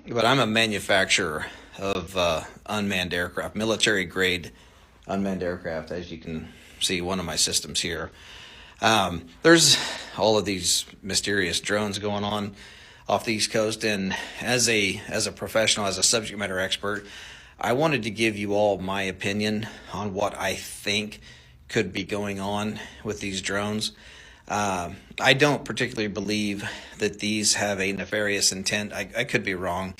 but I'm a manufacturer of unmanned aircraft, military grade unmanned aircraft, as you can see one of my systems here. There's all of these mysterious drones going on off the East Coast, and as a professional, as a subject matter expert, I wanted to give you all my opinion on what I think could be going on with these drones. I don't particularly believe that these have a nefarious intent. I could be wrong,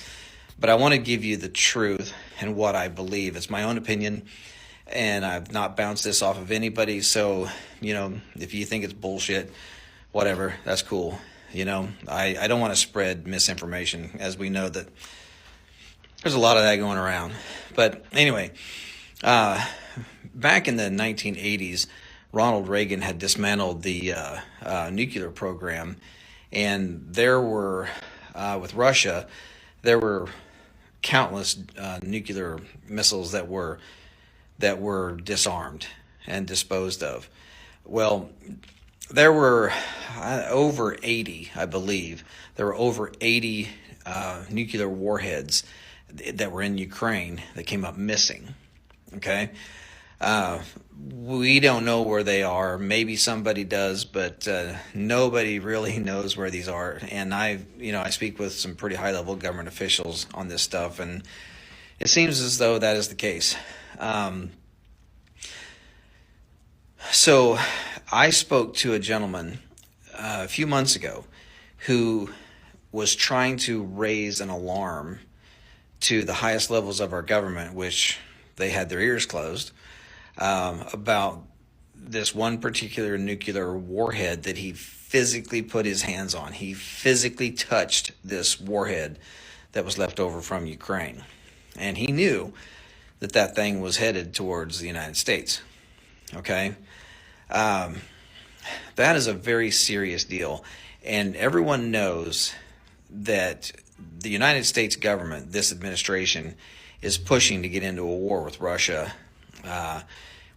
but I want to give you the truth and what I believe. It's my own opinion, and I've not bounced this off of anybody. So, if you think it's bullshit, whatever, that's cool. I don't want to spread misinformation, as we know that there's a lot of that going around. But anyway, back in the 1980s, Ronald Reagan had dismantled the nuclear program, and there were, with Russia, there were countless nuclear missiles that were disarmed and disposed of. Well, there were over 80, I believe. There were over 80 nuclear warheads that were in Ukraine that came up missing. Okay? We don't know where they are. Maybe somebody does, but nobody really knows where these are. And I speak with some pretty high-level government officials on this stuff, and it seems as though that is the case. So I spoke to a gentleman a few months ago who was trying to raise an alarm to the highest levels of our government, which they had their ears closed, about this one particular nuclear warhead that he physically put his hands on. He physically touched this warhead that was left over from Ukraine. And he knew that that thing was headed towards the United States. Okay? That is a very serious deal. And everyone knows that the United States government, this administration, is pushing to get into a war with Russia.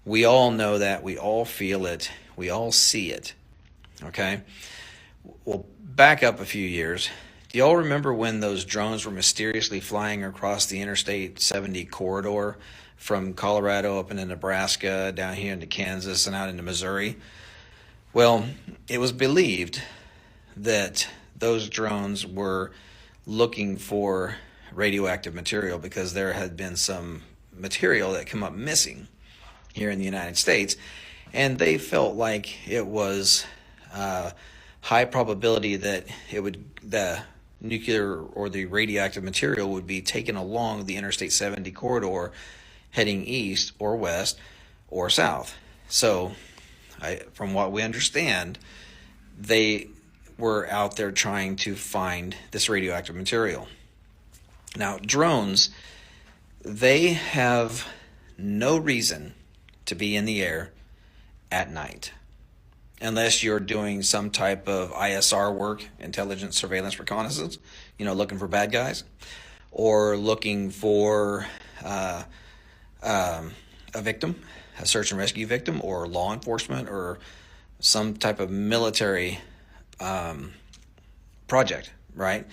We all know that. We all feel it. We all see it. Okay? Well, back up a few years. Do y'all remember when those drones were mysteriously flying across the Interstate 70 corridor from Colorado up into Nebraska, down here into Kansas, and out into Missouri? Well, it was believed that those drones were looking for radioactive material because there had been some material that came up missing here in the United States, and they felt like it was high probability that the nuclear or the radioactive material would be taken along the Interstate 70 corridor heading east or west or south. So, from what we understand, they were out there trying to find this radioactive material. Now, drones, they have no reason to be in the air at night unless you're doing some type of ISR work, intelligence, surveillance, reconnaissance, looking for bad guys, or looking for a victim, a search and rescue victim, or law enforcement, or some type of military project, right?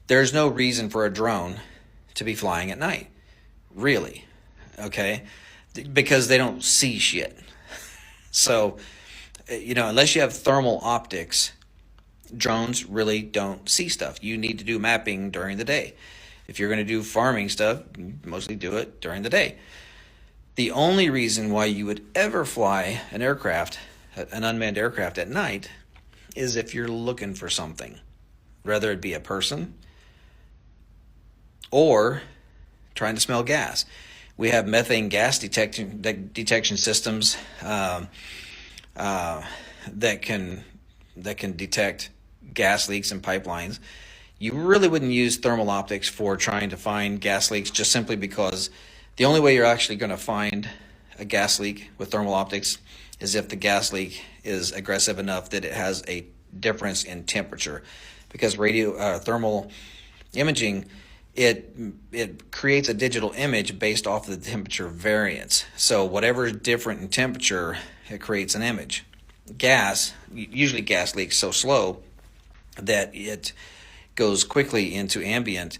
There's no reason for a drone to be flying at night, really, okay? Because they don't see shit. So, unless you have thermal optics, drones really don't see stuff. You need to do mapping during the day. If you're going to do farming stuff, you mostly do it during the day. The only reason why you would ever fly an aircraft, an unmanned aircraft at night, is if you're looking for something, whether it be a person or trying to smell gas. We have methane gas detection systems that can detect gas leaks in pipelines. You really wouldn't use thermal optics for trying to find gas leaks, just simply because the only way you're actually going to find a gas leak with thermal optics is if the gas leak is aggressive enough that it has a difference in temperature. Because thermal imaging, it creates a digital image based off of the temperature variance. So whatever is different in temperature, it creates an image. Usually gas leaks so slow that it goes quickly into ambient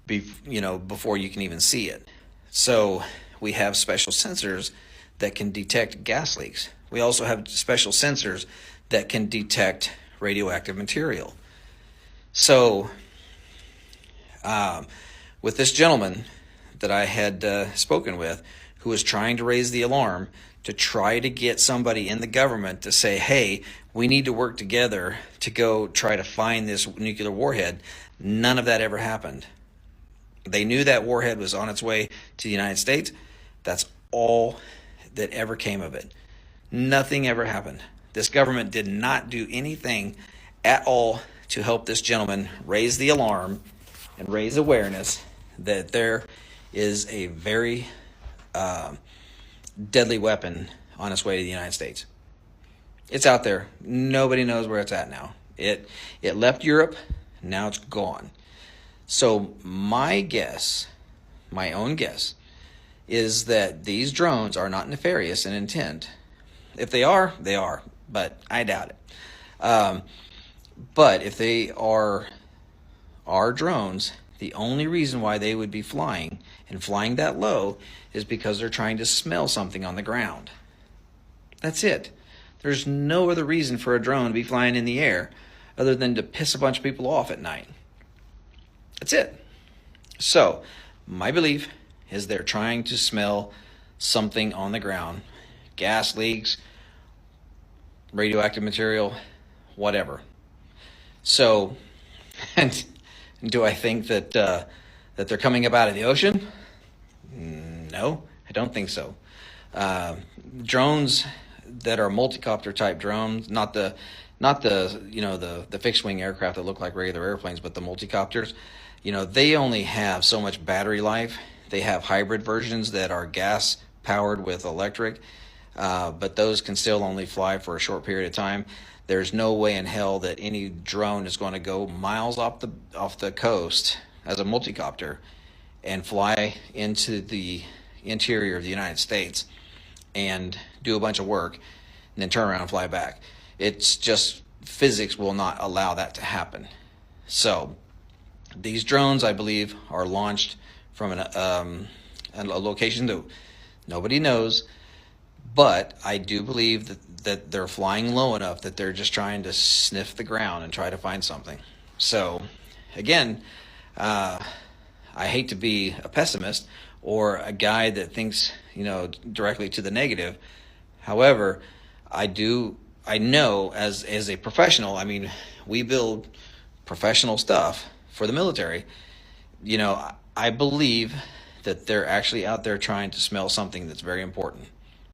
before you can even see it. So we have special sensors that can detect gas leaks. We also have special sensors that can detect radioactive material. So with this gentleman that I had spoken with, who was trying to raise the alarm to try to get somebody in the government to say, hey, we need to work together to go try to find this nuclear warhead, none of that ever happened. They knew that warhead was on its way to the United States. That's all that ever came of it. Nothing ever happened. This government did not do anything at all to help this gentleman raise the alarm and raise awareness that there is a very deadly weapon on its way to the United States. It's out there. Nobody knows where it's at now. It left Europe. Now it's gone. So my guess, my own guess, is that these drones are not nefarious in intent. If they are, they are, but I doubt it. But if they are drones, the only reason why they would be flying and flying that low is because they're trying to smell something on the ground. That's it. There's no other reason for a drone to be flying in the air other than to piss a bunch of people off at night. That's it. So, my belief is they're trying to smell something on the ground. Gas leaks, radioactive material, whatever. So, and do I think that that they're coming up out of the ocean? No, I don't think so. Drones that are multi-copter type drones, not the fixed wing aircraft that look like regular airplanes, but the multi-copters, they only have so much battery life. They have hybrid versions that are gas powered with electric, but those can still only fly for a short period of time. There's no way in hell that any drone is going to go miles off the coast as a multi-copter and fly into the interior of the United States and do a bunch of work and then turn around and fly back. It's just physics will not allow that to happen. So these drones, I believe, are launched from a location that nobody knows, but I do believe that they're flying low enough that they're just trying to sniff the ground and try to find something. So again, I hate to be a pessimist or a guy that thinks directly to the negative. However, I know as a professional, I mean, we build professional stuff for the military. I believe that they're actually out there trying to smell something that's very important.